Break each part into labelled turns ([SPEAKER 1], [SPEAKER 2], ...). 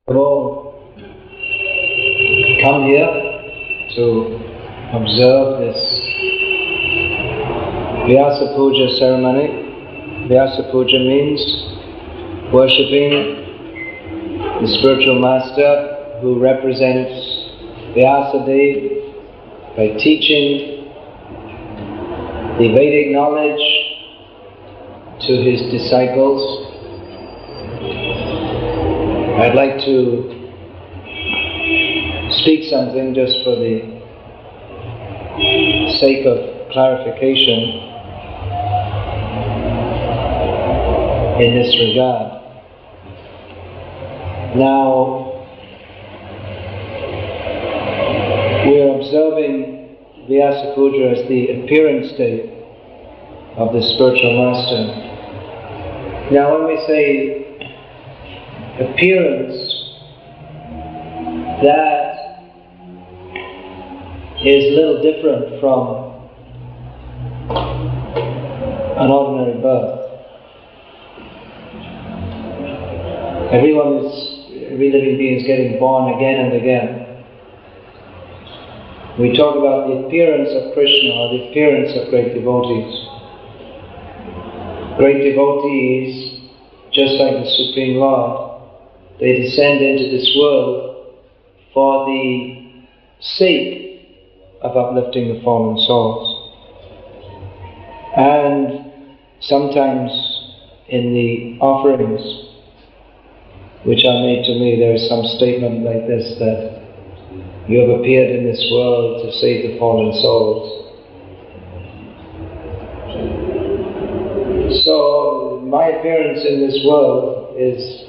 [SPEAKER 1] We've all come here to observe this Vyasa Puja ceremony. Vyasa Puja means worshipping the spiritual master who represents Vyasadeva by teaching the Vedic knowledge to his disciples. I'd like to speak something just for the sake of clarification in this regard. Now, we're observing Vyasa Puja as the appearance day of the spiritual master. Now, when we say appearance, that is a little different from an ordinary birth. Every living being is getting born again and again. We talk about the appearance of Krishna or the appearance of great devotees. Great devotees, just like the Supreme Lord, they descend into this world for the sake of uplifting the fallen souls. And sometimes in the offerings which are made to me, there is some statement like this, that you have appeared in this world to save the fallen souls. So my appearance in this world is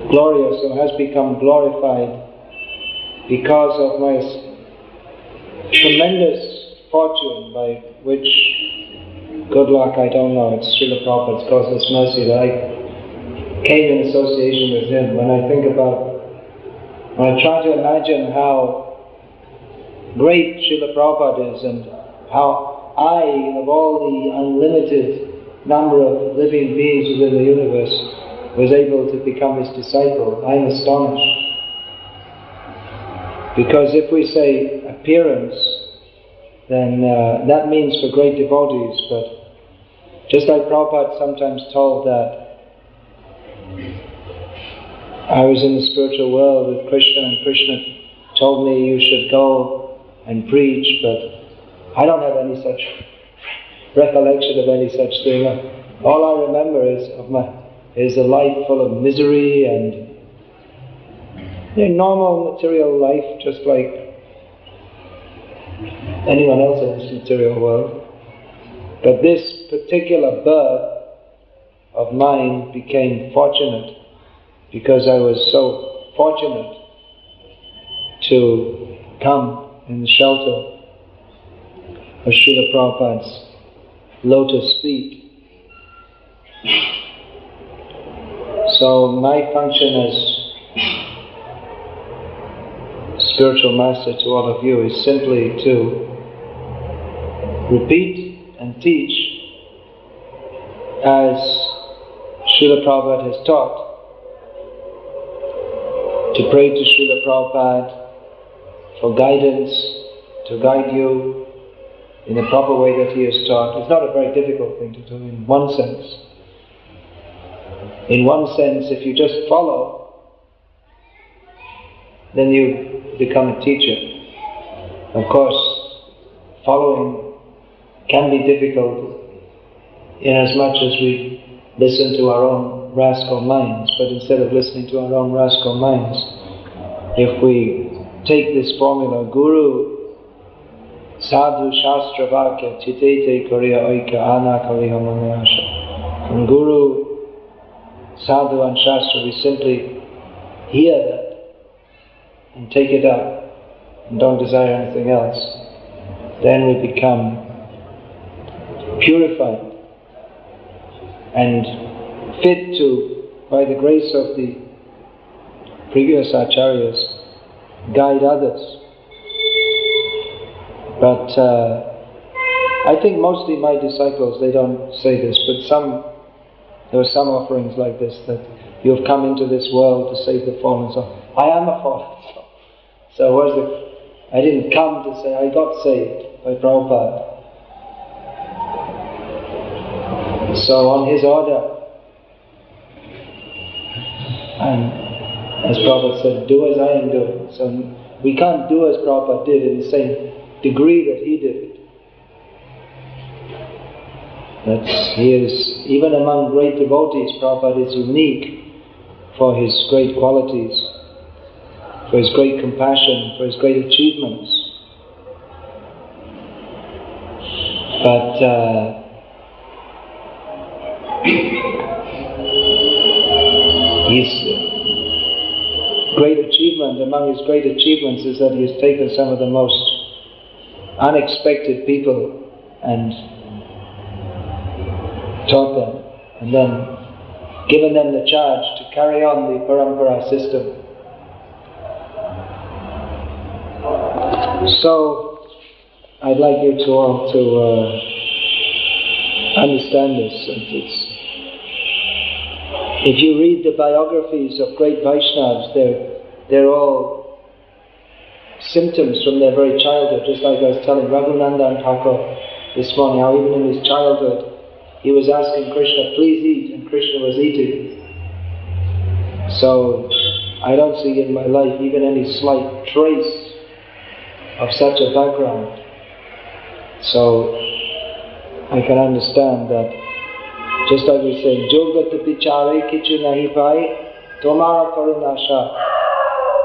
[SPEAKER 1] glorious and has become glorified because of my tremendous fortune, by which, good luck, I don't know, it's Srila Prabhupada's causeless mercy that I came in association with him. When I try to imagine how great Srila Prabhupada is and how I, of all the unlimited number of living beings within the universe, was able to become his disciple, I am astonished. Because if we say appearance, then that means for great devotees, but just like Prabhupada sometimes told that I was in the spiritual world with Krishna, and Krishna told me you should go and preach, but I don't have any such recollection of any such thing. All I remember is a life full of misery and normal material life, just like anyone else in this material world. But this particular birth of mine became fortunate because I was so fortunate to come in the shelter of Srila Prabhupada's lotus feet. So my function as spiritual master to all of you is simply to repeat and teach as Srila Prabhupada has taught, to pray to Srila Prabhupada for guidance, to guide you in the proper way that he has taught. It's not a very difficult thing to do in one sense. In one sense, if you just follow, then you become a teacher. Of course, following can be difficult in as much as we listen to our own rascal minds, but instead of listening to our own rascal minds, if we take this formula, Guru, Sadhu, Shastra, Vakya, Chitete, Kariya, Oika, Ana, Kariya, Manayasha. From Guru, Sadhu and Shastra, we simply hear that and take it up and don't desire anything else. Then we become purified and fit to, by the grace of the previous acharyas, guide others. But I think mostly my disciples, they don't say this, but some There were some offerings like this, that you have come into this world to save the fallen soul. I am a fallen soul. So I didn't come to say I got saved by Prabhupada. So on his order, and as Prabhupada said, do as I am doing. So we can't do as Prabhupada did in the same degree that he did it. He is, even among great devotees, Prabhupada is unique for his great qualities, for his great compassion, for his great achievements. But his great achievement, among his great achievements, is that he has taken some of the most unexpected people and taught them, and then given them the charge to carry on the parampara system. So, I'd like you to all to understand this. If you read the biographies of great Vaishnavas, they're all symptoms from their very childhood, just like I was telling Raghunandan Thakur this morning, how even in his childhood he was asking Krishna, please eat, and Krishna was eating. So, I don't see in my life even any slight trace of such a background. So, I can understand that, just like we say, Jogat Pichare Kichu Nahi Pai, Tomara Karunasha.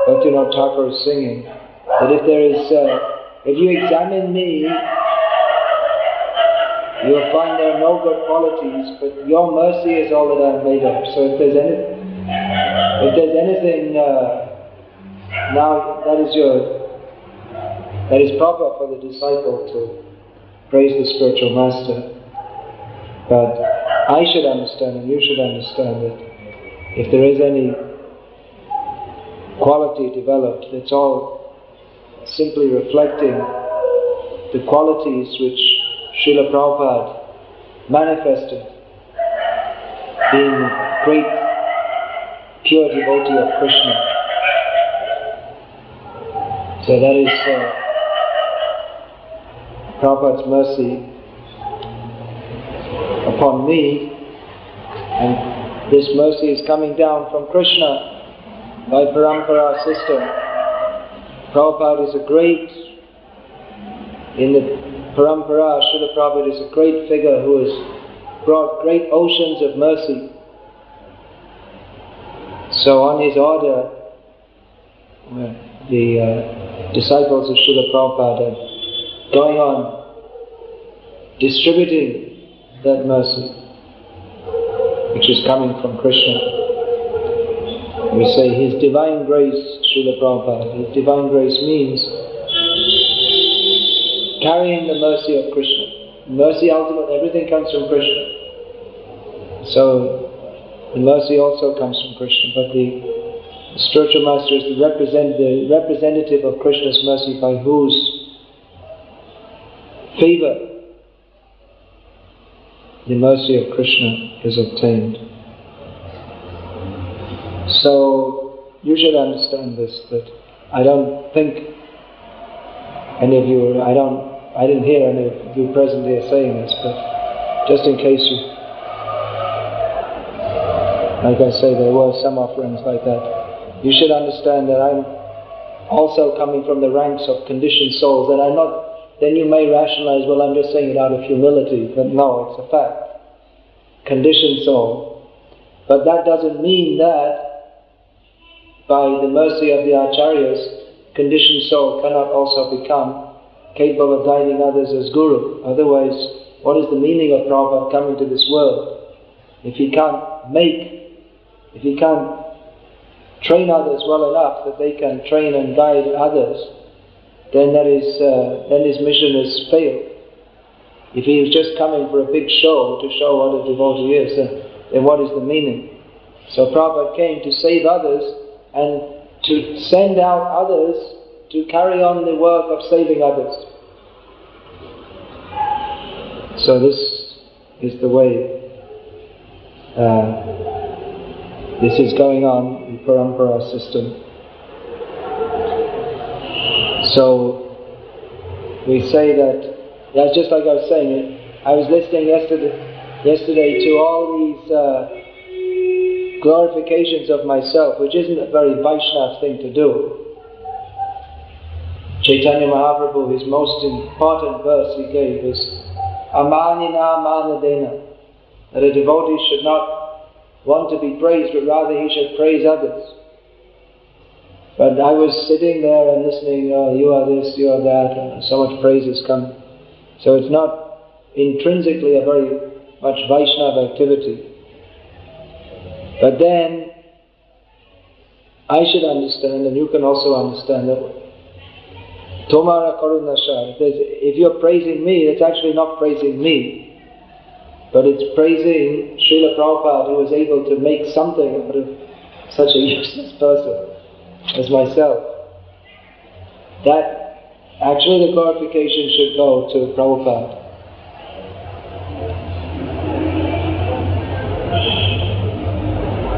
[SPEAKER 1] Bhaktivinoda Thakur is singing that if you examine me, you will find there are no good qualities, but your mercy is all that I am made of. So if there's anything now that is proper for the disciple to praise the spiritual master. But I should understand, and you should understand, that if there is any quality developed, it's all simply reflecting the qualities which Srila Prabhupada manifested, being a great pure devotee of Krishna. So that is Prabhupada's mercy upon me, and this mercy is coming down from Krishna by parampara system. Prabhupada is a great, in the parampara, Srila Prabhupada is a great figure who has brought great oceans of mercy. So on his order, the disciples of Srila Prabhupada are going on distributing that mercy which is coming from Krishna. We say His divine grace, Srila Prabhupada, His divine grace means carrying the mercy of Krishna. Mercy ultimately, everything comes from Krishna. So the mercy also comes from Krishna, but the spiritual master is the representative of Krishna's mercy, by whose favor the mercy of Krishna is obtained. So you should understand this, that I don't think any of you, I didn't hear any of you present here saying this, but just in case you, like I say, there were some offerings like that. You should understand that I'm also coming from the ranks of conditioned souls, and I'm not. Then you may rationalize, well, I'm just saying it out of humility, but no, it's a fact. Conditioned soul. But that doesn't mean that by the mercy of the acharyas, conditioned soul cannot also become capable of guiding others as guru. Otherwise, what is the meaning of Prabhupada coming to this world? If he can't train others well enough that they can train and guide others, then his mission has failed. If he was just coming for a big show to show what a devotee is, then what is the meaning? So Prabhupada came to save others and to send out others to carry on the work of saving others. So this is the way this is going on, the parampara system. So we say that, yeah, just like I was saying, I was listening yesterday to all these glorifications of myself, which isn't a very Vaishnava thing to do. Chaitanya Mahaprabhu, his most important verse he gave is Amanina Manadena, that a devotee should not want to be praised, but rather he should praise others. But I was sitting there and listening, oh, you are this, you are that, and so much praise is coming. So it's not intrinsically a very much Vaishnava activity. But then, I should understand, and you can also understand that Tomara Karunasha, if you're praising me, it's actually not praising me, but it's praising Srila Prabhupada, who was able to make something out of such a useless person as myself. That actually the glorification should go to Prabhupada.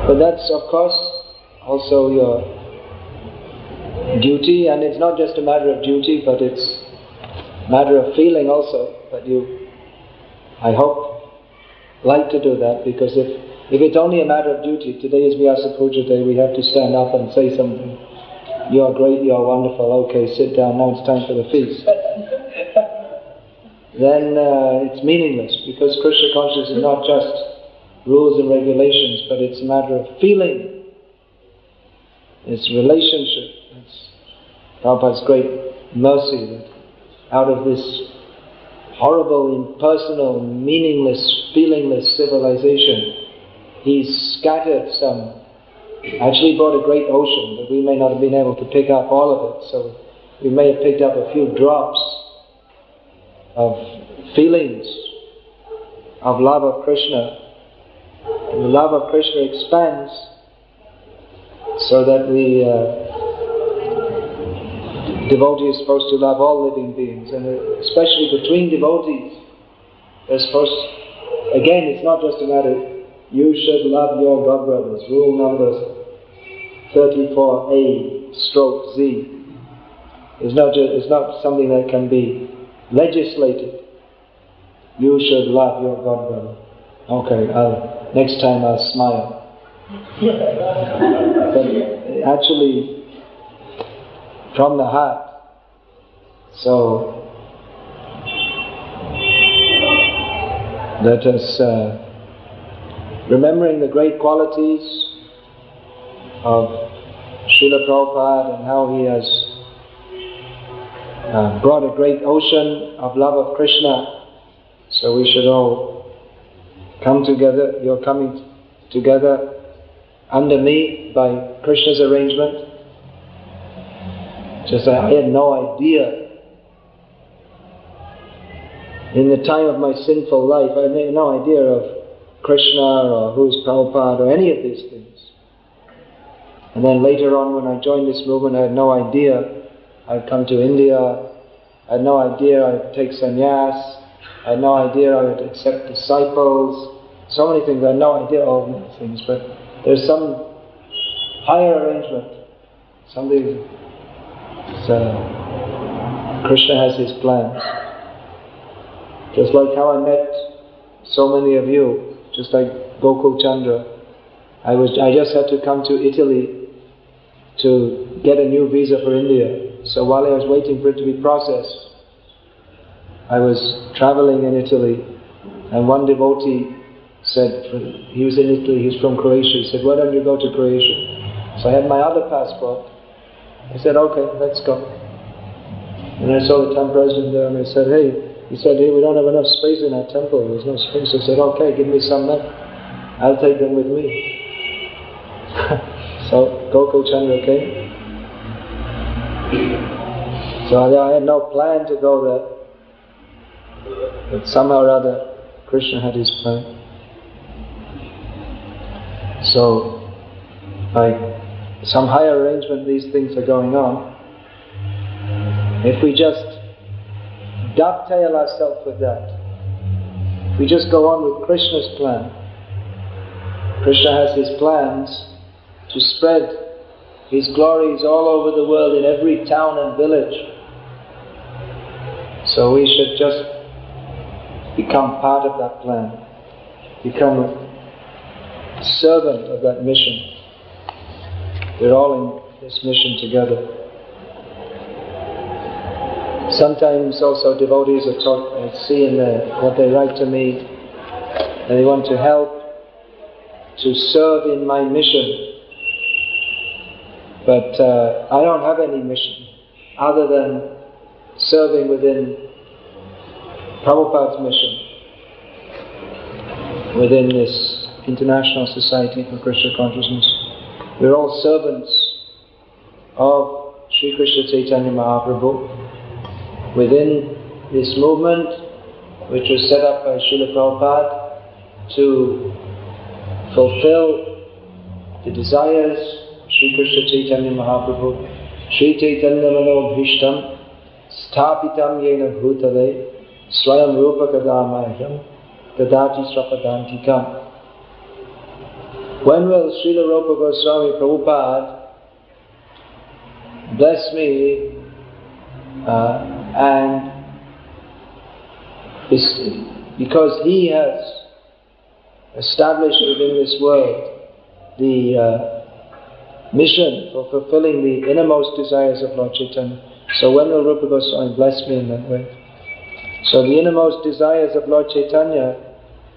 [SPEAKER 1] But that's, of course, also your duty, and it's not just a matter of duty, but it's a matter of feeling also, that you, I hope, like to do that, because if it's only a matter of duty, today is Vyasa Puja Day, we have to stand up and say something. You are great, you are wonderful, okay, sit down, now it's time for the feast. Then it's meaningless, because Krishna consciousness is not just rules and regulations, but it's a matter of feeling. It's relationship. It's Prabhupada's great mercy that out of this horrible, impersonal, meaningless, feelingless civilization, He scattered some, actually brought a great ocean, but we may not have been able to pick up all of it, so we may have picked up a few drops of feelings of love of Krishna. And the love of Krishna expands so that the devotee is supposed to love all living beings, and especially between devotees, they're supposed to, again, it's not just a matter, you should love your god brothers, rule number 34A/Z. It's not something that can be legislated. You should love your god brother. Okay, next time I'll smile. But actually, from the heart. So, let us, remembering the great qualities of Srila Prabhupada and how he has brought a great ocean of love of Krishna, so we should all come together. You're coming together under me by Krishna's arrangement. Just I had no idea. In the time of my sinful life, I had no idea of Krishna or who's Prabhupada or any of these things. And then later on when I joined this movement, I had no idea I'd come to India. I had no idea I'd take sannyas. I had no idea I would accept disciples. So many things, I had no idea all these things, but there's some higher arrangement. Something, Krishna has his plans. Just like how I met so many of you, just like Gokul Chandra. I just had to come to Italy to get a new visa for India. So while I was waiting for it to be processed, I was traveling in Italy, and one devotee said, he was in Italy, he's from Croatia, he said, why don't you go to Croatia? So I had my other passport. I said, okay, let's go. And I saw the temple president there, and I said, hey, he said, hey, we don't have enough space in our temple, there's no space. I said, okay, give me some left. I'll take them with me. So Gokul Chandra came. So I had no plan to go there, but somehow or other Krishna had his plan. So by some higher arrangement these things are going on. If we just dovetail ourselves with that, if we just go on with Krishna's plan, Krishna has his plans to spread his glories all over the world in every town and village. So we should just become part of that plan, become a servant of that mission. We're all in this mission together. Sometimes also devotees are taught, I see in what they write to me, that they want to help to serve in my mission. But I don't have any mission other than serving within Prabhupada's mission, within this International Society for Krishna Consciousness. We're all servants of Sri Krishna Chaitanya Mahaprabhu within this movement, which was set up by Srila Prabhupada to fulfill the desires of Sri Krishna Chaitanya Mahaprabhu. Sri Chaitanya Mano Bhishtam Sthapitam Yena Bhutale Swayam Rupa Kadamayam Dadati Srapadantikam. When will Srila Rupa Goswami Prabhupada bless me and because he has established within this world the mission for fulfilling the innermost desires of Lord Chaitanya. So when will Rupa Goswami bless me in that way? So the innermost desires of Lord Chaitanya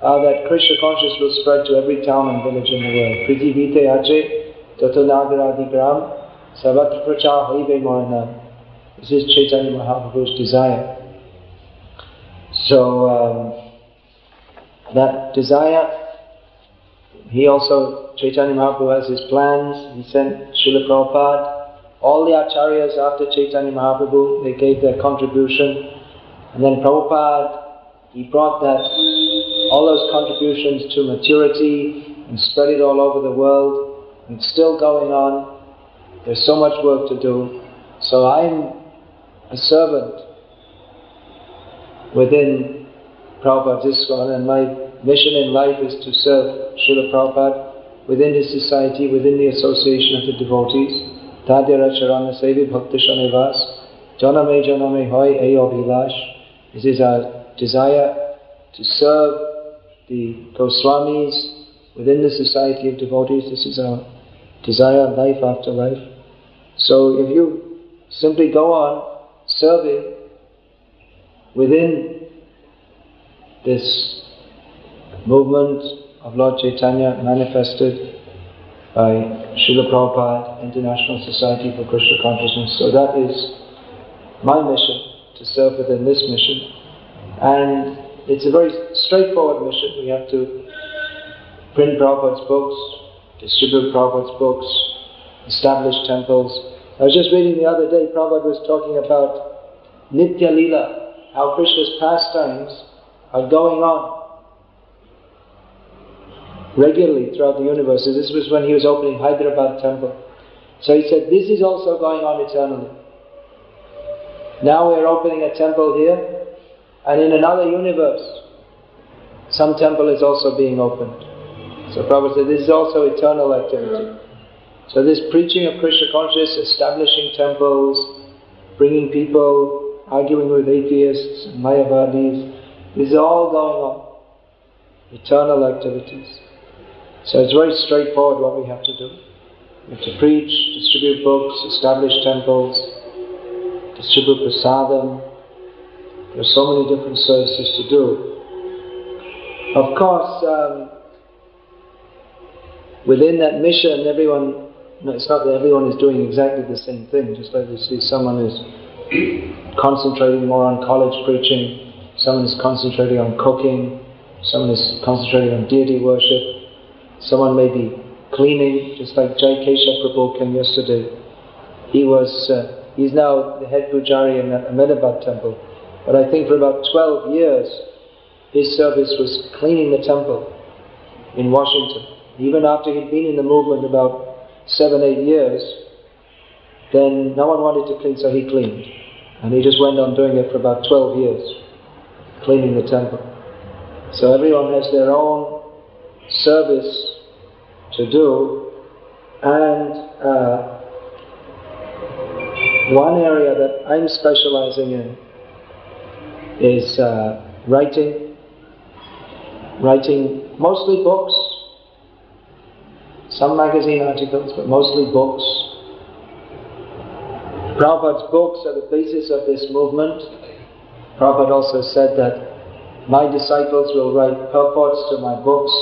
[SPEAKER 1] are that Krishna consciousness will spread to every town and village in the world. Priti vite ache tato nagaradi gram savatra prachar haive mohanam. This is Chaitanya Mahaprabhu's desire. So that desire, he also, Chaitanya Mahaprabhu has his plans. He sent Srila Prabhupada. All the acharyas after Chaitanya Mahaprabhu, they gave their contribution. And then Prabhupada, he brought all those contributions to maturity and spread it all over the world. And it's still going on. There's so much work to do. So I'm a servant within Prabhupada's ISKCON, and my mission in life is to serve Srila Prabhupada within his society, within the association of the devotees. Tadyara Charana Sevi Bhakti Shanivas Janame Hoy Ayo Vilash. This is our desire to serve the Goswamis within the society of devotees. This is our desire, life after life. So if you simply go on serving within this movement of Lord Chaitanya manifested by Srila Prabhupada, International Society for Krishna Consciousness. So that is my mission, to serve within this mission. And it's a very straightforward mission. We have to print Prabhupada's books, distribute Prabhupada's books, establish temples. I was just reading the other day, Prabhupada was talking about Nitya Lila, how Krishna's pastimes are going on regularly throughout the universe. So this was when he was opening Hyderabad temple. So he said, this is also going on eternally. Now we're opening a temple here, and in another universe, some temple is also being opened. So Prabhupada said, this is also eternal activity. So this preaching of Krishna consciousness, establishing temples, bringing people, arguing with atheists and Mayavadis, this is all going on. Eternal activities. So it's very straightforward what we have to do. We have to preach, distribute books, establish temples, distribute prasadam. There are so many different services to do. Of course, within that mission, it's not that everyone is doing exactly the same thing. Just like you see someone is concentrating more on college preaching, someone is concentrating on cooking, someone is concentrating on deity worship, someone may be cleaning, just like Jai Keshav Prabhu came yesterday. He's now the head pujari in the Ahmedabad temple. But I think for about 12 years, his service was cleaning the temple in Washington. Even after he'd been in the movement about 7-8 years, then no one wanted to clean, so he cleaned. And he just went on doing it for about 12 years, cleaning the temple. So everyone has their own service to do. And one area that I'm specializing in is writing mostly books, some magazine articles, but mostly books. Prabhupada's books are the basis of this movement. Prabhupada also said that my disciples will write purports to my books.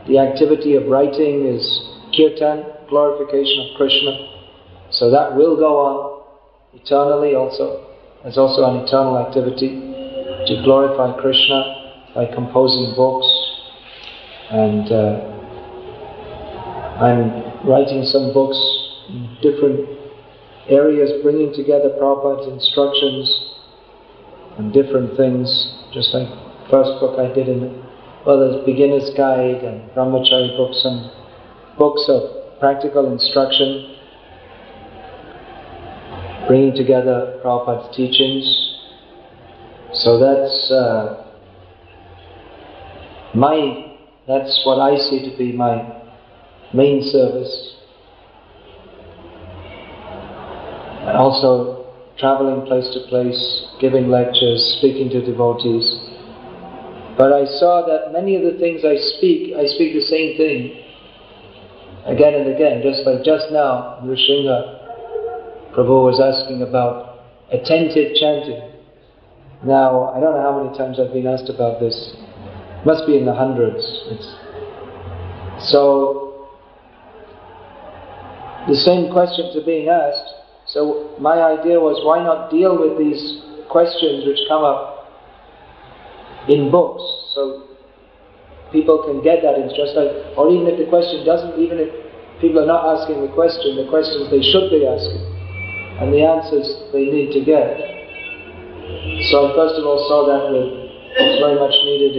[SPEAKER 1] The activity of writing is kirtan, glorification of Krishna. So that will go on eternally also. There's also an eternal activity to glorify Krishna by composing books. And I'm writing some books in different areas, bringing together Prabhupada's instructions and different things, just like the first book I did there's Beginner's Guide and Brahmachari books and books of practical instruction, bringing together Prabhupada's teachings. So that's what I see to be my main service. And also traveling place to place, giving lectures, speaking to devotees. But I saw that many of the things I speak the same thing again and again, just like just now, Nrsimha Prabhu was asking about attentive chanting. Now, I don't know how many times I've been asked about this. It must be in the hundreds. So, the same questions are being asked. So, my idea was, why not deal with these questions which come up in books, so people can get that. It's just like, or even if the question doesn't, even if people are not asking the questions they should be asking, and the answers they need to get. So I first of all saw that it's very much needed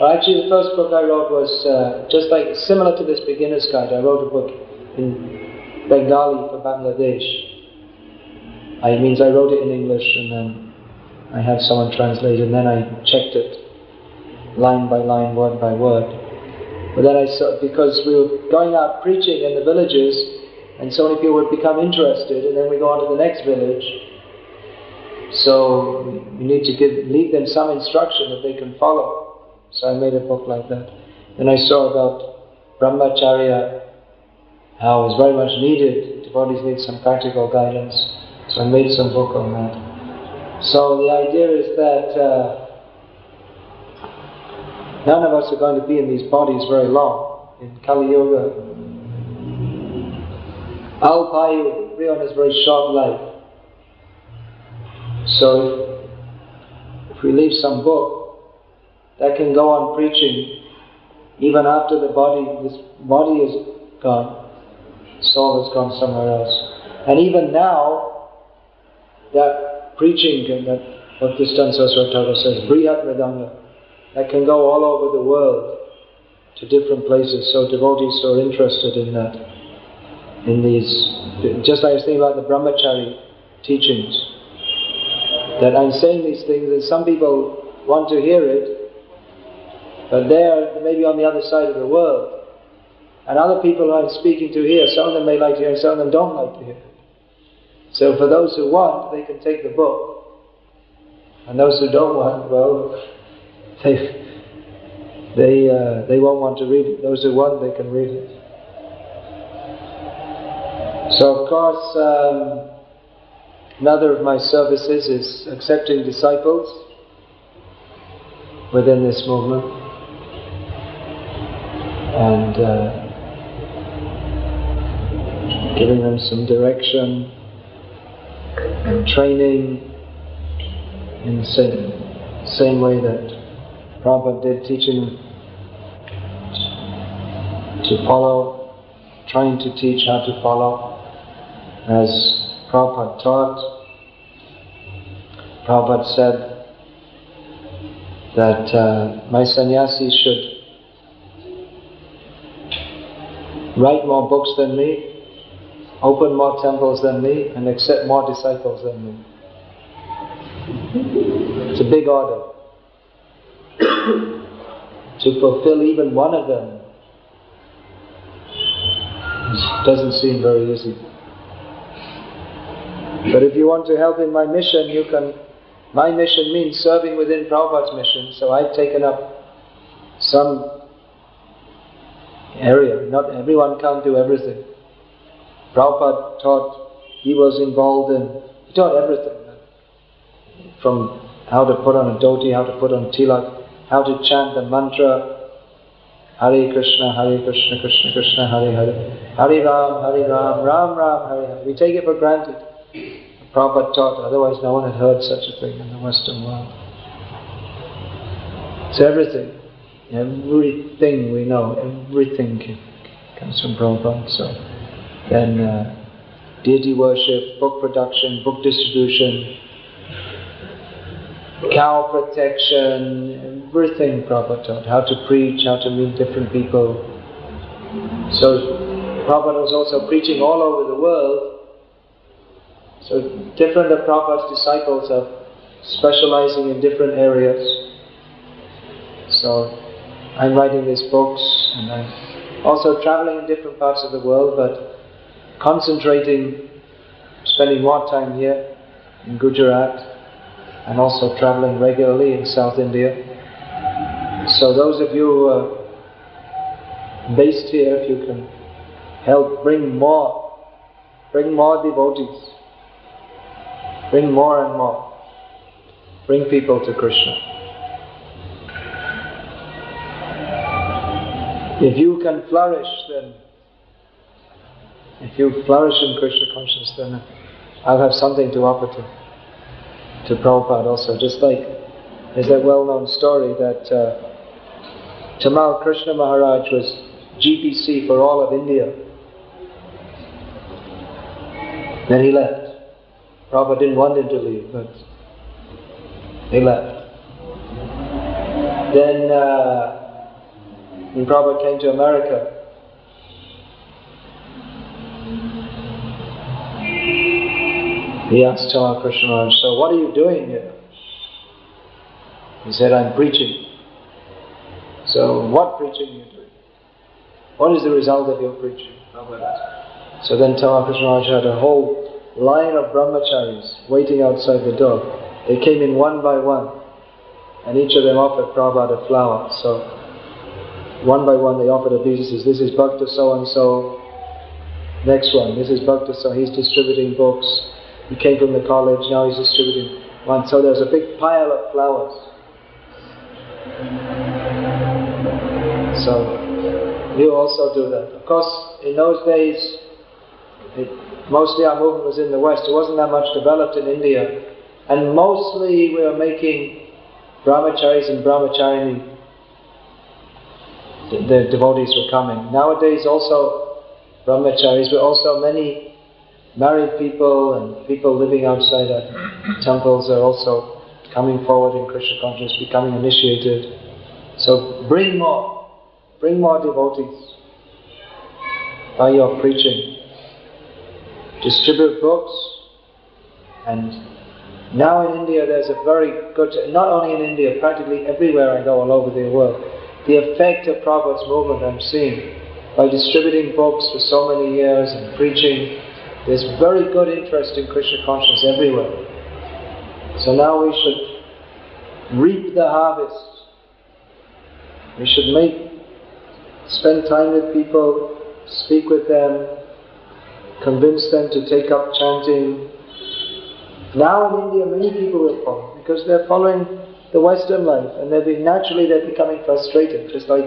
[SPEAKER 1] actually the first book I wrote was just like similar to this Beginner's Guide. I wrote a book in Bengali for Bangladesh. I wrote it in English and then I had someone translate it, and then I checked it line by line, word by word. But then I saw, because we were going out preaching in the villages, and so many people would become interested, and then we go on to the next village. So you need to leave them some instruction that they can follow. So I made a book like that. Then I saw about Brahmacharya, how it's very much needed. Devotees need some practical guidance. So I made some book on that. So the idea is that none of us are going to be in these bodies very long. In Kali Yuga, Alpayu, everyone has very short life. So if we leave some book that can go on preaching even after this body is gone, soul has gone somewhere else. And even now, that preaching and that what this Saraswati Thakur says, Brihat Mridanga, that can go all over the world to different places. So devotees are interested in that, in these, just like I was thinking about the Brahmachari teachings, that I'm saying these things and some people want to hear it, but they're maybe on the other side of the world. And other people who I'm speaking to here, some of them may like to hear and some of them don't like to hear it. So for those who want, they can take the book. And those who don't want, well, they won't want to read it. Those who want, they can read it. So of course, another of my services is accepting disciples within this movement and giving them some direction and training in the same way that Prabhupada did, teaching them to follow, trying to teach how to follow as Prabhupada taught. Prabhupada said that my sannyasis should write more books than me, open more temples than me, and accept more disciples than me. It's a big order. To fulfill even one of them Doesn't seem very easy. But if you want to help in my mission, you can. My mission means serving within Prabhupada's mission, so I've taken up some area. Not everyone can't do everything. Prabhupada taught, he was involved in, he taught everything. From how to put on a dhoti, how to put on tilak, how to chant the mantra, Hare Krishna, Krishna Krishna, Hare Hare, Hare Ram, Ram Ram, Hare Hare. We take it for granted. Prabhupada taught, otherwise no one had heard such a thing in the Western world. So everything we know, everything comes from Prabhupada. So then deity worship, book production, book distribution, cow protection, everything Prabhupada taught. How to preach, how to meet different people. So Prabhupada was also preaching all over the world. So different of Prabhupada's disciples are specializing in different areas. So I'm writing these books, and I'm also traveling in different parts of the world, but concentrating, spending more time here in Gujarat, and also traveling regularly in South India. So those of you who are based here, if you can help bring more devotees, bring more and more, bring people to Krishna. If you can flourish, then if you flourish in Krishna consciousness, then I'll have something to offer to Prabhupada also. Just like there's that well-known story that Tamal Krishna Maharaj was GPC for all of India. Then he left. Prabhupada didn't want him to leave, but he left. Then when Prabhupada came to America, he asked Tamal Krishna Maharaj, so what are you doing here? He said, I'm preaching. So what preaching are you doing? What is the result of your preaching? So then Tamal Krishna Maharaj had a whole line of brahmacharis waiting outside the door. They came in one by one, and each of them offered Prabhupada a flower. So one by one they offered obeisances. This is Bhakta so-and-so. Next one, this is Bhakta so, he's distributing books. He came from the college, now he's distributing one. So there's a big pile of flowers. So you also do that. Of course, in those days, mostly our movement was in the West. It wasn't that much developed in India. And mostly we were making brahmacharis and brahmacharini. The devotees were coming. Nowadays also brahmacharis, but also many married people and people living outside our temples are also coming forward in Krishna consciousness, becoming initiated. So bring more devotees by your preaching. Distribute books, and now in India there's a very good, not only in India, practically everywhere I go all over the world, the effect of Prabhupada's movement I'm seeing by distributing books for so many years and preaching. There's very good interest in Krishna consciousness everywhere. So now we should reap the harvest. We should spend time with people, speak with them, convince them to take up chanting. Now in India many people will follow because they're following the Western life, and they're becoming frustrated, just like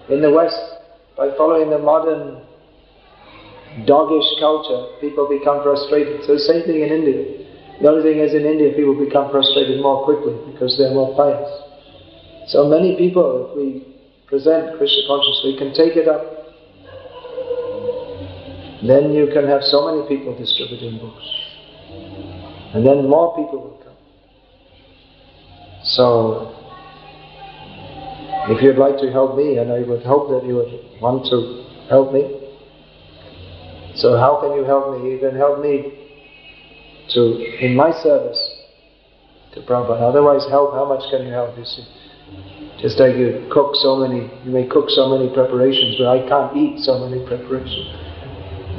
[SPEAKER 1] in the West. By following the modern doggish culture, people become frustrated. So the same thing in India. The only thing is in India people become frustrated more quickly because they're more pious. So many people, if we present Krishna consciousness, we can take it up. Then you can have so many people distributing books. And then more people will come. So, if you'd like to help me, and I would hope that you would want to help me. So how can you help me? You can help me in my service to Prabhupada. Otherwise how much can you help, you see? Just like you may cook so many preparations, but I can't eat so many preparations.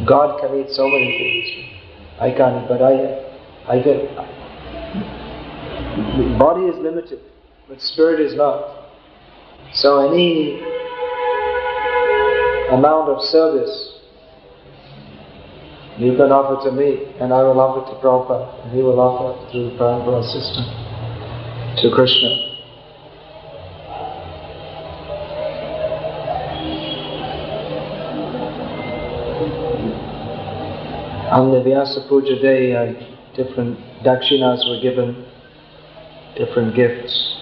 [SPEAKER 1] God can eat so many things. I can't, but I get. The body is limited, but spirit is not. So any amount of service you can offer to me, and I will offer to Prabhupada, and he will offer through the Parampara system to Krishna. On the Vyasa Puja day, different dakshinas were given, different gifts.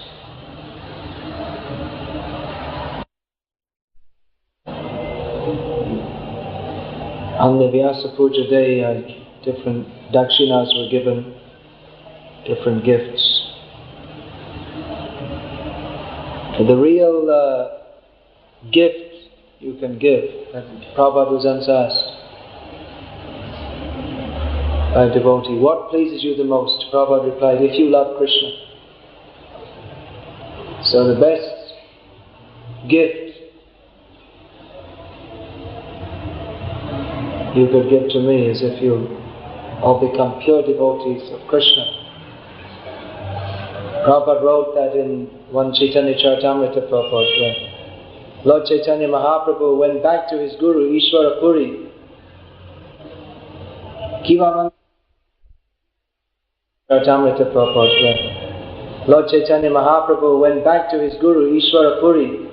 [SPEAKER 1] On the Vyasa Puja day, different dakshinas were given, different gifts. The real gift you can give, that Prabhupada was once asked by a devotee, what pleases you the most? Prabhupada replied, if you love Krishna. So the best gift you could give to me is if you all become pure devotees of Krishna. Prabhupada wrote that in one Chaitanya Charitamrita purport, where Lord Chaitanya Mahaprabhu went back to his guru, Ishvara Puri. Kiva Charitamrita purport, where Lord Chaitanya Mahaprabhu went back to his guru, Ishvara Puri.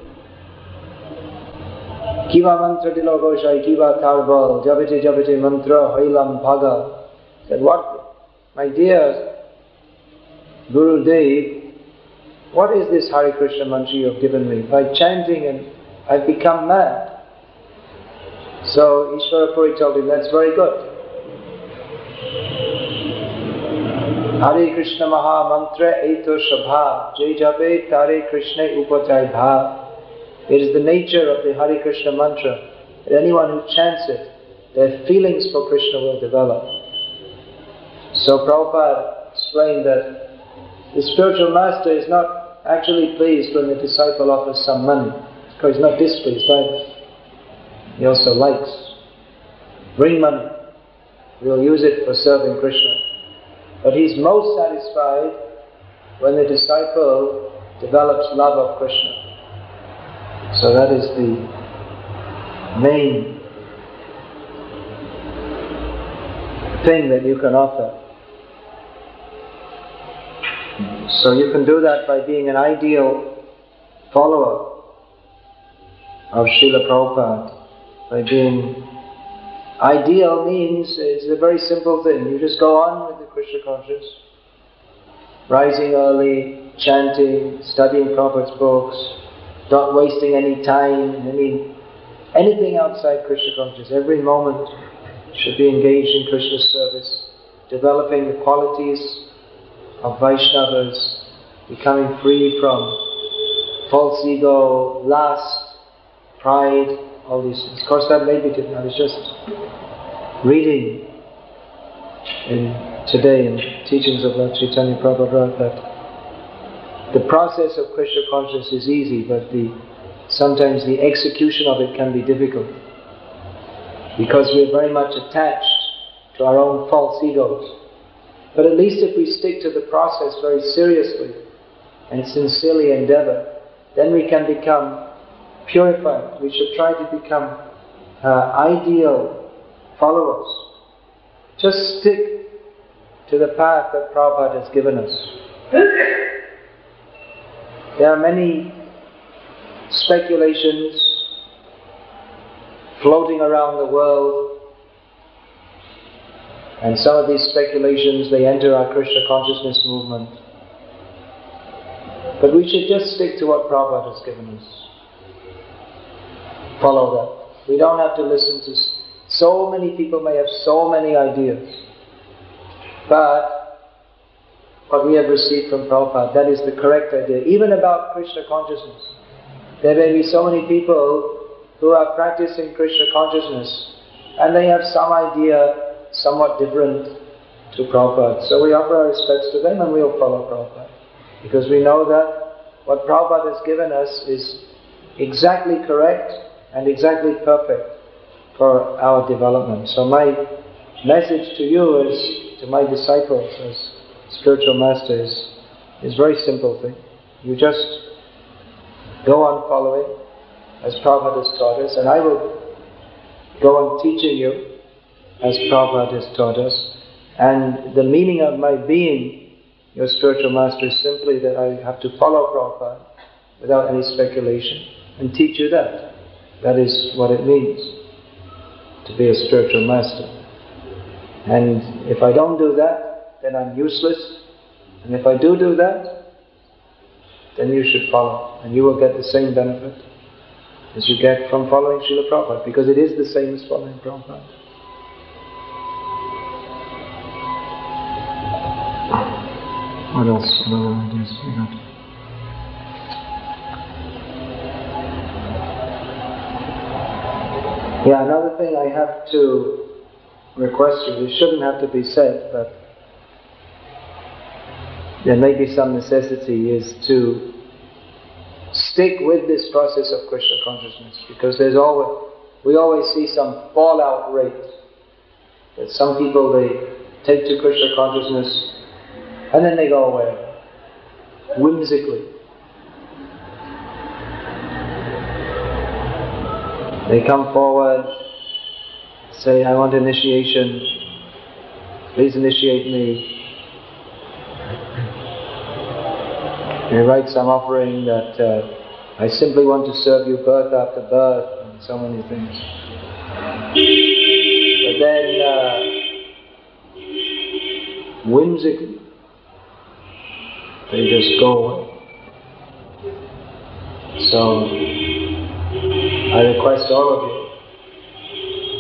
[SPEAKER 1] Kiva mantra dilo goshai, kiva tarbal, jabite mantra hailam bhaga. Said, what, my dear Guru Dev, what is this Hare Krishna mantra you have given me? By chanting and I've become mad. So Ishvara Puri told him, that's very good. Hare Krishna Maha Mantra Eto Shabha Jai Jabe Tare Krishna Upajai Bha. It is the nature of the Hare Krishna mantra that anyone who chants it, their feelings for Krishna will develop. So Prabhupada explained that the spiritual master is not actually pleased when the disciple offers some money, because he's not displeased either. He also likes. Bring money, we will use it for serving Krishna. But he's most satisfied when the disciple develops love of Krishna. So that is the main thing that you can offer. So you can do that by being an ideal follower of Srila Prabhupada. By being ideal means it's a very simple thing. You just go on with the Krishna conscious, rising early, chanting, studying Prabhupada's books, not wasting any time, anything outside Krishna consciousness. Every moment should be engaged in Krishna's service, developing the qualities of Vaishnavas, becoming free from false ego, lust, pride, all these things. Of course that may be different. I was just reading today in teachings of Lord Chaitanya Prabhupada that the process of Krishna consciousness is easy, but sometimes the execution of it can be difficult, because we're very much attached to our own false egos. But at least if we stick to the process very seriously and sincerely endeavor, then we can become purified. We should try to become ideal followers. Just stick to the path that Prabhupada has given us. There are many speculations floating around the world, and some of these speculations, they enter our Krishna consciousness movement. But we should just stick to what Prabhupada has given us. Follow that. We don't have to listen to... So many people may have so many ideas, but what we have received from Prabhupada, that is the correct idea. Even about Krishna consciousness. There may be so many people who are practicing Krishna consciousness and they have some idea somewhat different to Prabhupada. So we offer our respects to them and we will follow Prabhupada. Because we know that what Prabhupada has given us is exactly correct and exactly perfect for our development. So my message to you to my disciples as spiritual masters is a very simple thing. You just go on following as Prabhupada has taught us, and I will go on teaching you as Prabhupada has taught us. And the meaning of my being your spiritual master is simply that I have to follow Prabhupada without any speculation and teach you that. That is what it means to be a spiritual master. And if I don't do that, then I'm useless. And if I do that, then you should follow. And you will get the same benefit as you get from following Srila Prabhupada, because it is the same as following Prabhupada. What else? What other ideas we got? Yeah, another thing I have to request you, this shouldn't have to be said, but there may be some necessity, is to stick with this process of Krishna consciousness, because we always see some fallout rate. That some people, they take to Krishna consciousness and then they go away, whimsically. They come forward, say, I want initiation, please initiate me. They write some offering that I simply want to serve you birth after birth, and so many things. But then, whimsically, they just go away. So, I request all of you,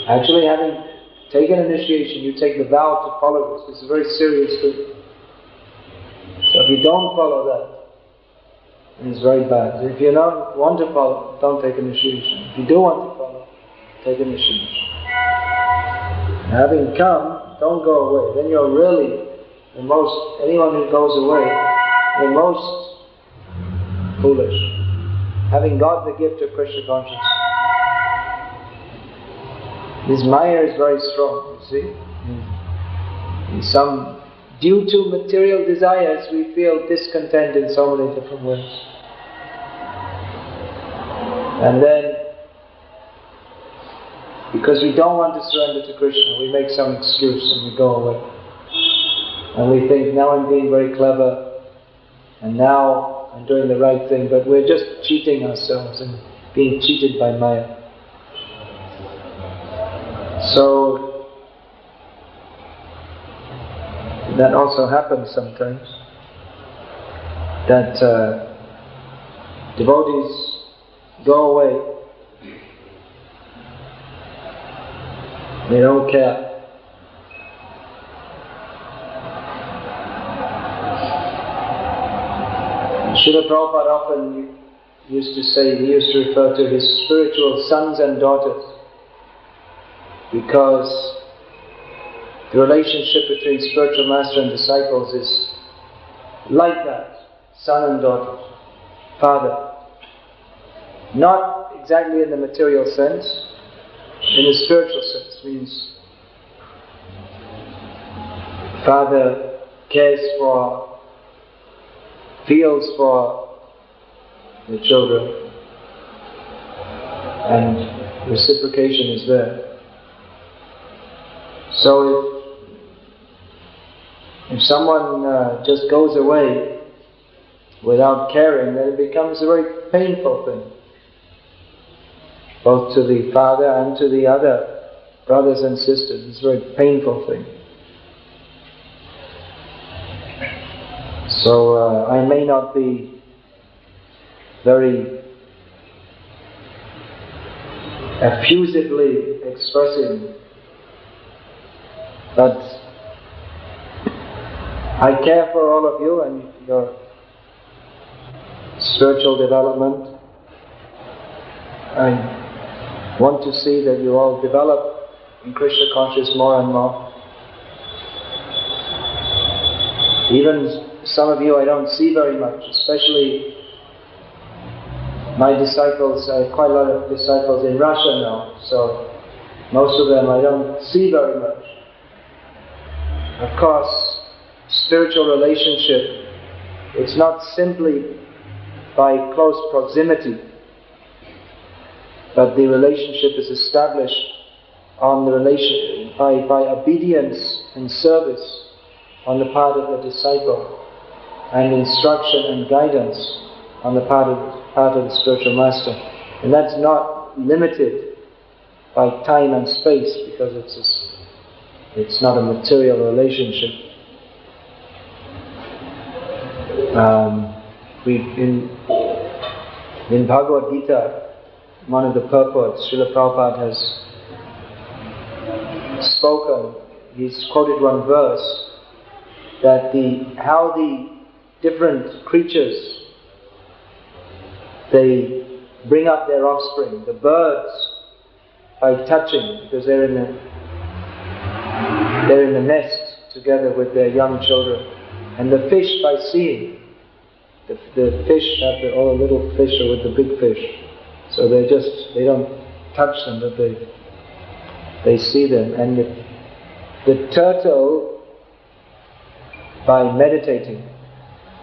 [SPEAKER 1] actually having taken initiation, you take the vow to follow this. It's a very serious thing. So if you don't follow that, it's very bad. If you don't want to follow, don't take initiation. If you do want to follow, take initiation. Having come, don't go away. Then you're really anyone who goes away, the most foolish. Having got the gift of Krishna consciousness. This Maya is very strong, you see. Due to material desires, we feel discontent in so many different ways. And then, because we don't want to surrender to Krishna, we make some excuse and we go away. And we think, now I'm being very clever, and now I'm doing the right thing, but we're just cheating ourselves and being cheated by Maya. So, that also happens sometimes, that devotees go away, they don't care. Srila Prabhupada often used to say, he used to refer to his spiritual sons and daughters, because the relationship between spiritual master and disciples is like that, son and daughter, father. Not exactly in the material sense, in the spiritual sense, means father cares for, feels for the children, and reciprocation is there. So if someone just goes away without caring, then it becomes a very painful thing, both to the father and to the other brothers and sisters. It's a very painful thing. So I may not be very effusively expressing, but I care for all of you and your spiritual development. I want to see that you all develop in Krishna consciousness more and more. Even some of you I don't see very much, especially my disciples. I have quite a lot of disciples in Russia now, so Most of them I don't see very much. Of course, spiritual relationship, it's not simply by close proximity, but the relationship is established on the relation by obedience and service on the part of the disciple, and instruction and guidance on the part of the spiritual master. And that's not limited by time and space, because it's not a material relationship. In Bhagavad Gita, one of the purports, Srila Prabhupada has spoken, he's quoted one verse, that how the different creatures, they bring up their offspring. The birds, by touching, because they're in the nest together with their young children. And the fish, by seeing. The fish have all the little fish are with the big fish. So they don't touch them, but they see them. And the turtle, by meditating.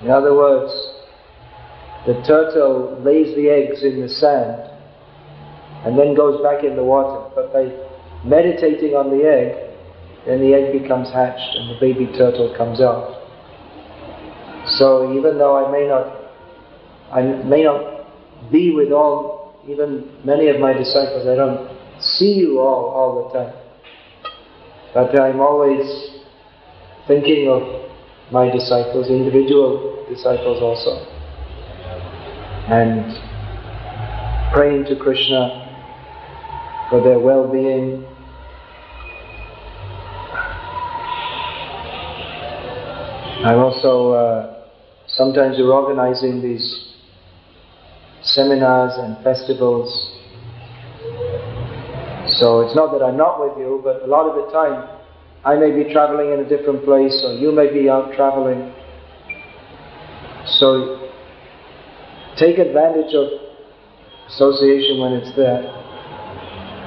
[SPEAKER 1] In other words, the turtle lays the eggs in the sand and then goes back in the water. But by meditating on the egg, then the egg becomes hatched and the baby turtle comes out. So even though I may not be with even many of my disciples, I don't see you all the time. But I'm always thinking of my disciples, individual disciples also, and praying to Krishna for their well-being. I'm also sometimes we're organizing these seminars and festivals. So it's not that I'm not with you, but a lot of the time I may be traveling in a different place, or you may be out traveling. So take advantage of association when it's there.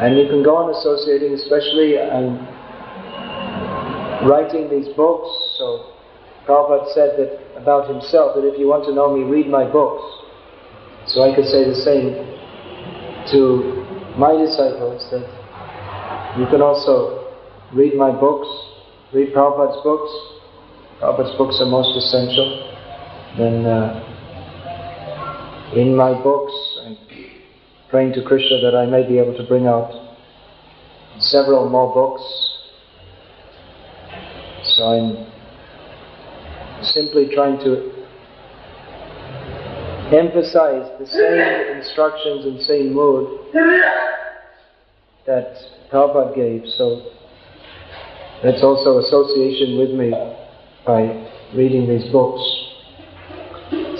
[SPEAKER 1] And you can go on associating, especially writing these books. So Prabhupada said that about himself, that if you want to know me, read my books. So I could say the same to my disciples, that you can also read my books, read Prabhupada's books. Prabhupada's books are most essential. Then in my books, I'm praying to Krishna that I may be able to bring out several more books. So I'm simply trying to emphasize the same instructions and same mood that Prabhupada gave. So that's also association with me by reading these books.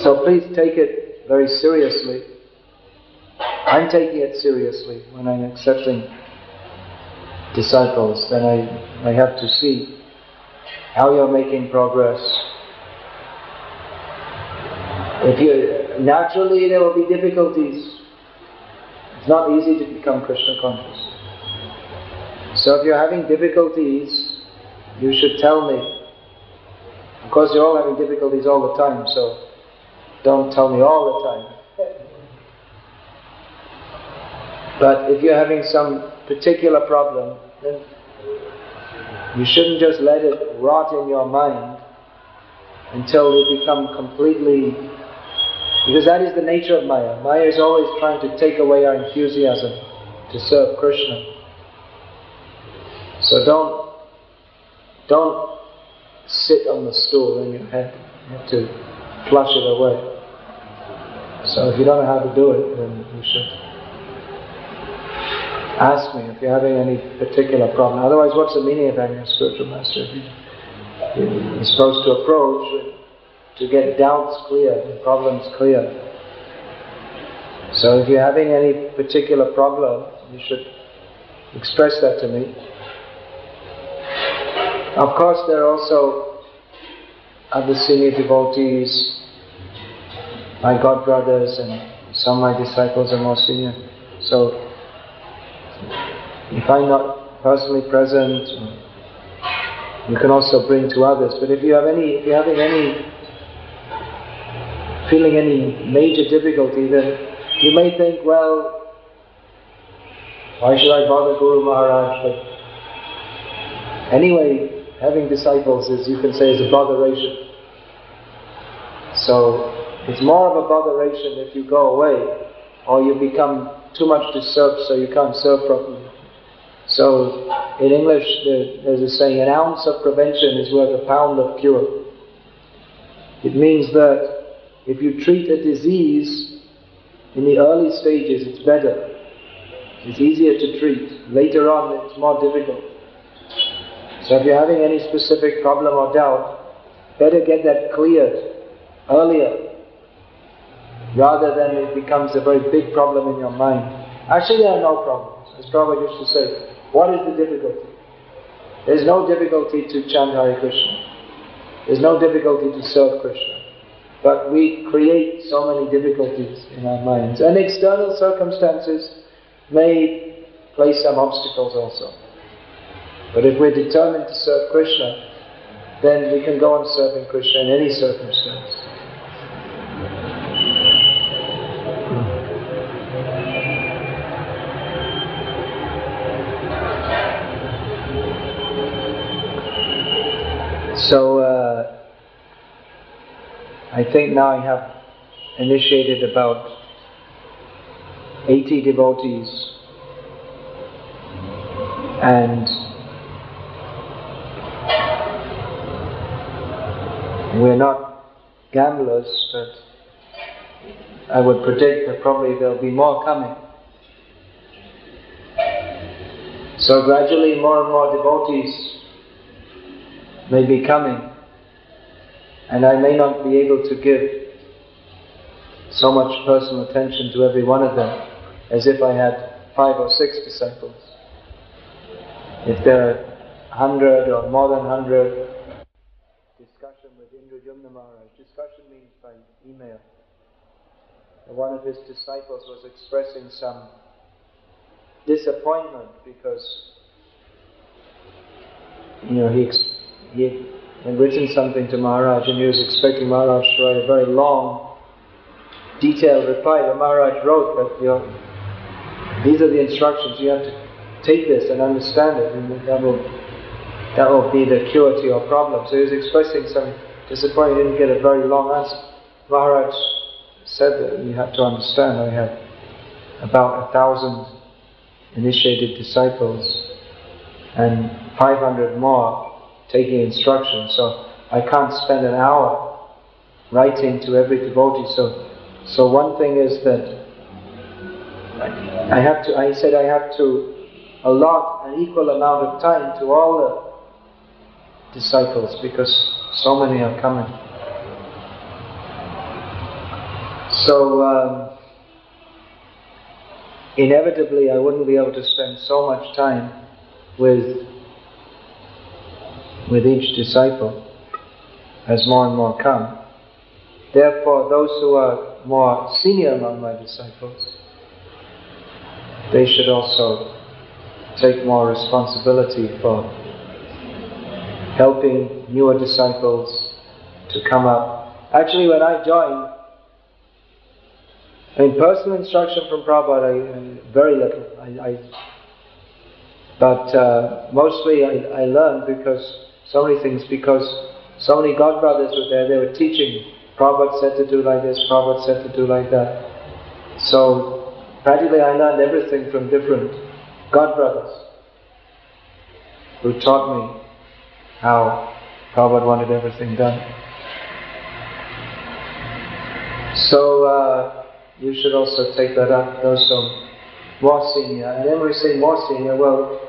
[SPEAKER 1] So please take it very seriously. I'm taking it seriously when I'm accepting disciples. Then I have to see how you're making progress. Naturally there will be difficulties. It's not easy to become Krishna conscious. So if you're having difficulties, you should tell me. Of course you're all having difficulties all the time, so don't tell me all the time. But if you're having some particular problem, then you shouldn't just let it rot in your mind until you become completely... Because that is the nature of Maya. Maya is always trying to take away our enthusiasm to serve Krishna. So don't sit on the stool in your head. You have to flush it away. So if you don't know how to do it, then you should ask me if you're having any particular problem. Otherwise, what's the meaning of having a spiritual master? You're supposed to approach to get doubts clear, and problems clear. So if you're having any particular problem, you should express that to me. Of course, there are also other senior devotees, my godbrothers, and some of my disciples are more senior. So if find not personally present, you can also bring to others. But if you're feeling any major difficulty, then you may think, well, why should I bother Guru Maharaj? But anyway, having disciples is, you can say, is a botheration. So it's more of a botheration if you go away, or you become too much disturbed so you can't serve properly. So in English there's a saying, an ounce of prevention is worth a pound of cure. It means that if you treat a disease in the early stages, it's better. It's easier to treat. Later on it's more difficult. So if you're having any specific problem or doubt, better get that cleared earlier, rather than it becomes a very big problem in your mind. Actually, there are no problems. As Prabhupada used to say, what is the difficulty? There's no difficulty to chant Hare Krishna. There's no difficulty to serve Krishna. But we create so many difficulties in our minds. And external circumstances may place some obstacles also. But if we're determined to serve Krishna, then we can go on serving Krishna in any circumstance. So, I think now I have initiated about 80 devotees, and we're not gamblers, but I would predict that probably there'll be more coming. So gradually more and more devotees may be coming, and I may not be able to give so much personal attention to every one of them as if I had 5 or 6 disciples. If there are 100 or more than 100, discussion with Indrajumna Maharaj. Discussion means by email. One of his disciples was expressing some disappointment because he had written something to Maharaj, and he was expecting Maharaj to write a very long, detailed reply. But Maharaj wrote that, these are the instructions, you have to take this and understand it, and that will be the cure to your problem. So he was expressing some disappointment. He didn't get a very long answer. Maharaj said that you have to understand, I have about 1,000 initiated disciples and 500 more taking instruction, so I can't spend an hour writing to every devotee. So one thing is that I have to allot an equal amount of time to all the disciples because so many are coming. So inevitably I wouldn't be able to spend so much time with each disciple as more and more come. Therefore, those who are more senior among my disciples, they should also take more responsibility for helping newer disciples to come up. Actually, when I joined, personal instruction from Prabhupada, very little. But mostly I learned because so many things, because so many godbrothers were there, they were teaching. Prabhupada said to do like this, Prabhupada said to do like that. So practically I learned everything from different godbrothers who taught me how Prabhupada wanted everything done. So you should also take that up, those who are more senior. And then we say more senior, well,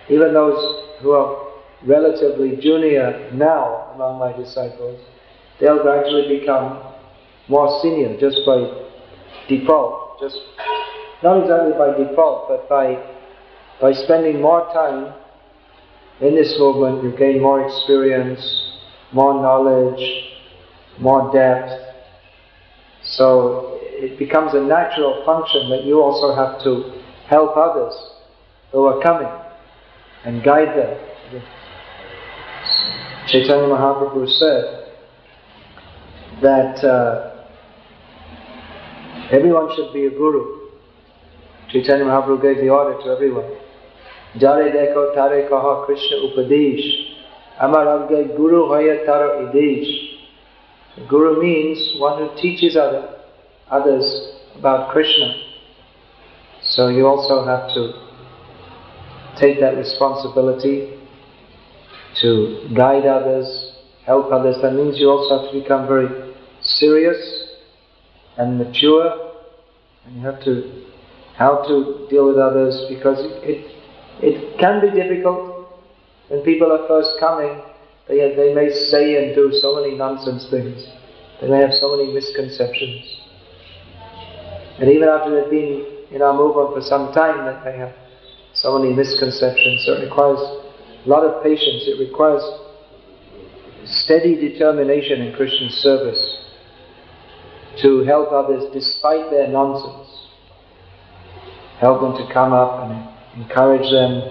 [SPEAKER 1] even those who are relatively junior now among my disciples, they'll gradually become more senior just by default. Just not exactly by default, but by spending more time in this movement, you gain more experience, more knowledge, more depth. So it becomes a natural function that you also have to help others who are coming and guide them. Chaitanya Mahaprabhu said that everyone should be a guru. Chaitanya Mahaprabhu gave the order to everyone. Jare dekho tare kaha Krishna upadesh, amar agge guru hoya taro idesh. Guru means one who teaches others about Krishna. So you also have to take that responsibility to guide others, help others. That means you also have to become very serious and mature, and you have to how to deal with others, because it can be difficult when people are first coming. They may say and do so many nonsense things. They may have so many misconceptions. And even after they've been in our movement for some time, they may have so many misconceptions. So it requires a lot of patience. It requires steady determination in Krishna's service to help others despite their nonsense. Help them to come up and encourage them,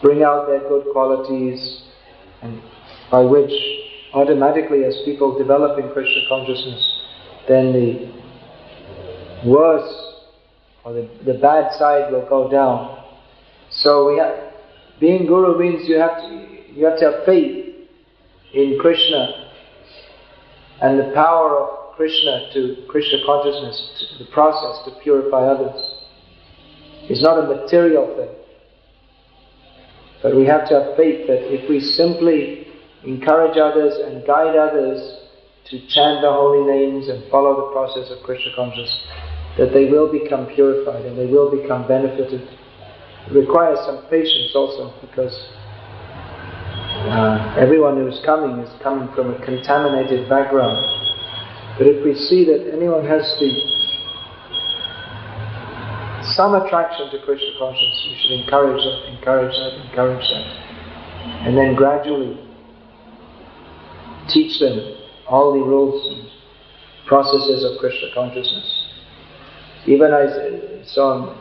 [SPEAKER 1] bring out their good qualities, and by which automatically, as people develop in Krishna consciousness, then the worse or the bad side will go down. So being guru means you have to have faith in Krishna and the power of Krishna to Krishna consciousness, to the process to purify others. It's not a material thing, but we have to have faith that if we simply encourage others and guide others to chant the holy names and follow the process of Krishna consciousness, that they will become purified and they will become benefited. It requires some patience also, because everyone who is coming from a contaminated background. But if we see that anyone has some attraction to Krishna consciousness, we should encourage that, and then gradually teach them all the rules and processes of Krishna consciousness. Even I saw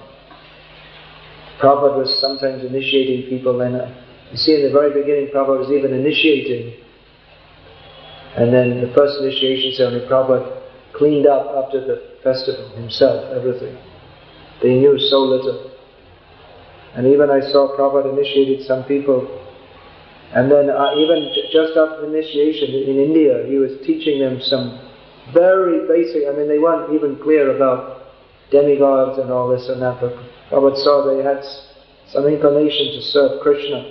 [SPEAKER 1] Prabhupada was sometimes initiating people, and you see in the very beginning Prabhupada was even initiating, and then the first initiation ceremony Prabhupada cleaned up after the festival himself, everything. They knew so little. And even I saw Prabhupada initiated some people, and then even just after initiation in India, he was teaching them some very basic, they weren't even clear about demigods and all this and that, but Prabhupada saw they had some inclination to serve Krishna.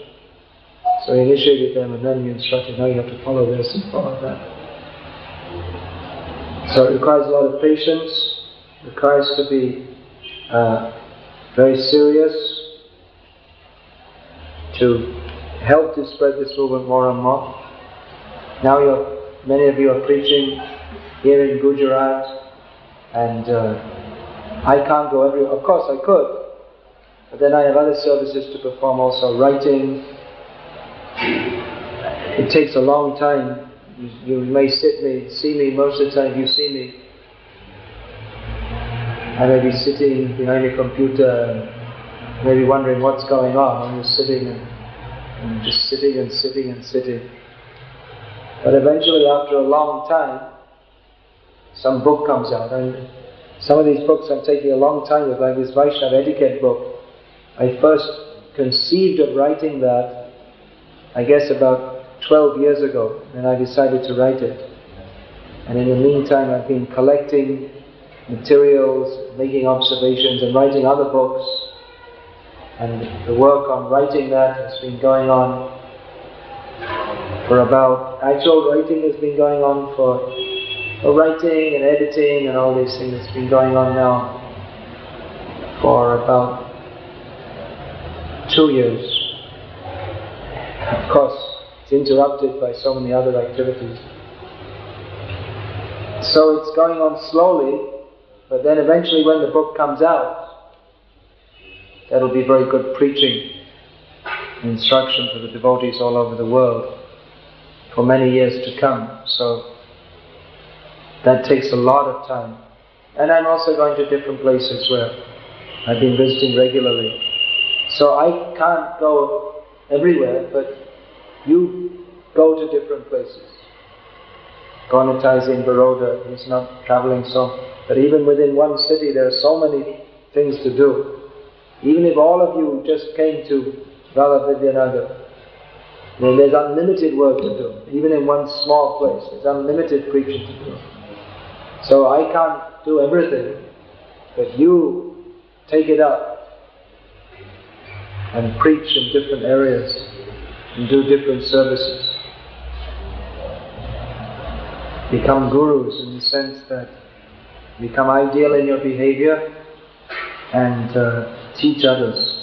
[SPEAKER 1] So he initiated them, and then he instructed, now you have to follow this and follow that. So it requires a lot of patience, it requires to be very serious, to help to spread this movement more and more. Now many of you are preaching here in Gujarat, and I can't go everywhere. Of course I could, but then I have other services to perform also, writing. It takes a long time. You may see me most of the time. You see me, I may be sitting behind a computer and maybe wondering what's going on. I'm just sitting and sitting. But eventually, after a long time, some book comes out. And some of these books I'm taking a long time with, like this Vaishnava etiquette book. I first conceived of writing that, I guess about 12 years ago, and I decided to write it. And in the meantime, I've been collecting materials, making observations, and writing other books. And the work on writing that has been going on actual writing has been going on for writing and editing and all these things. It's been going on now for about 2 years. Of course, it's interrupted by so many other activities. So it's going on slowly, but then eventually when the book comes out, that'll be very good preaching, instruction for the devotees all over the world for many years to come. So that takes a lot of time. And I'm also going to different places where I've been visiting regularly. So I can't go everywhere, but you go to different places. Gonita is in Baroda, he's not traveling so, but even within one city there are so many things to do. Even if all of you just came to Radha Vidyanagar, then there's unlimited work to do. Even in one small place, there's unlimited preaching to do. So I can't do everything, but you take it up and preach in different areas and do different services. Become gurus in the sense that become ideal in your behavior and teach others.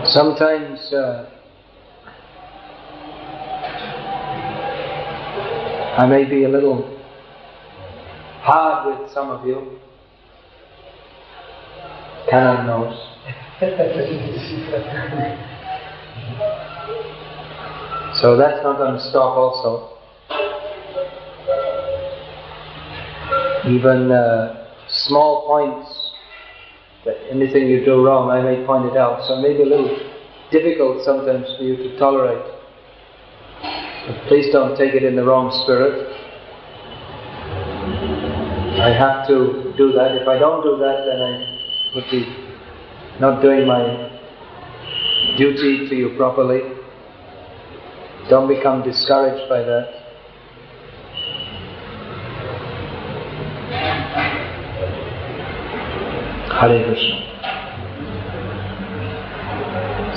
[SPEAKER 1] Sometimes I may be a little hard with some of you. Canon knows. So that's not going to stop also. Even small points, that anything you do wrong, I may point it out. So it may be a little difficult sometimes for you to tolerate. But please don't take it in the wrong spirit. I have to do that. If I don't do that, then I would be not doing my duty to you properly. Don't become discouraged by that. Hare Krishna.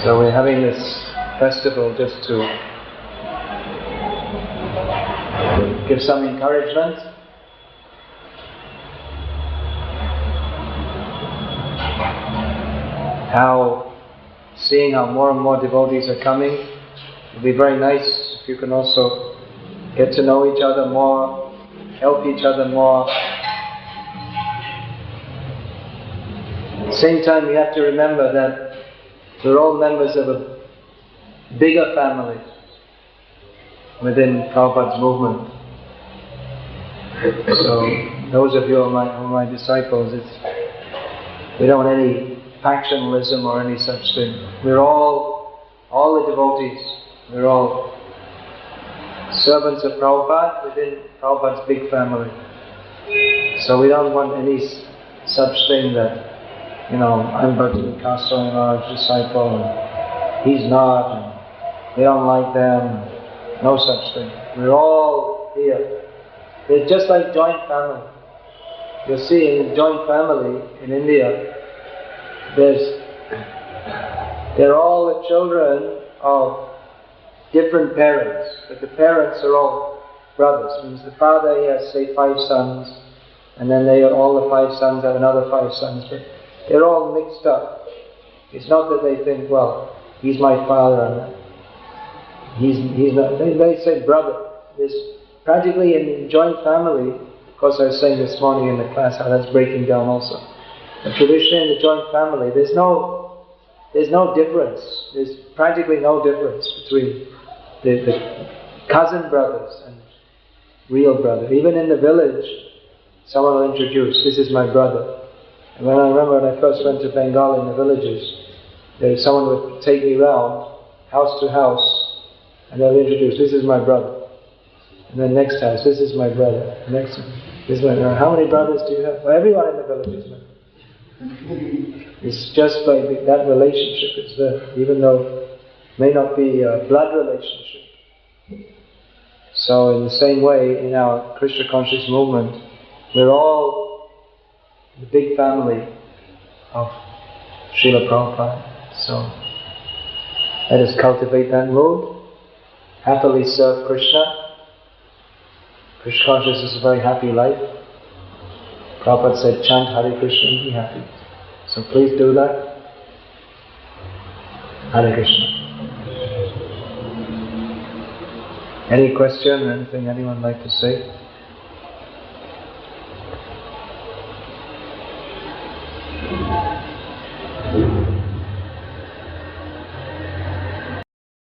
[SPEAKER 1] So we're having this festival just to give some encouragement. Seeing how more and more devotees are coming, it would be very nice if you can also get to know each other more, help each other more. At the same time, we have to remember that we're all members of a bigger family within Prabhupada's movement. So, those of you who are my disciples, we don't want any factionalism or any such thing. We're all the devotees, we're all servants of Prabhupada within Prabhupada's big family. So we don't want any such thing that, I'm Bhakti Vikas Maharaj's disciple and he's not, and they don't like them, no such thing. We're all here. It's just like joint family. You'll see in joint family in India, they're all the children of different parents, but the parents are all brothers. It means the father, he has, say, 5 sons, and then all the 5 sons have another 5 sons, but they're all mixed up. It's not that they think, well, he's my father, and he's not. They say brother. There's practically in joint family, of course I was saying this morning in the class how that's breaking down also. And traditionally in the joint family, there's no difference. There's practically no difference between the cousin brothers and real brother. Even in the village, someone will introduce, this is my brother. And I remember when I first went to Bengal in the villages, someone would take me round, house to house, and they'll introduce, this is my brother. And then next house, this is my brother. Next one, this is my brother. How many brothers do you have? Well, everyone in the village is my brother. It's just like that relationship is there, even though it may not be a blood relationship. So in the same way, in our Krishna conscious movement, we're all the big family of Srila Prabhupada. So let us cultivate that mood, happily serve Krishna. Krishna consciousness is a very happy life. Prabhupada said, chant Hare Krishna and be happy. So please do that. Hare Krishna. Any question, anything anyone like to say?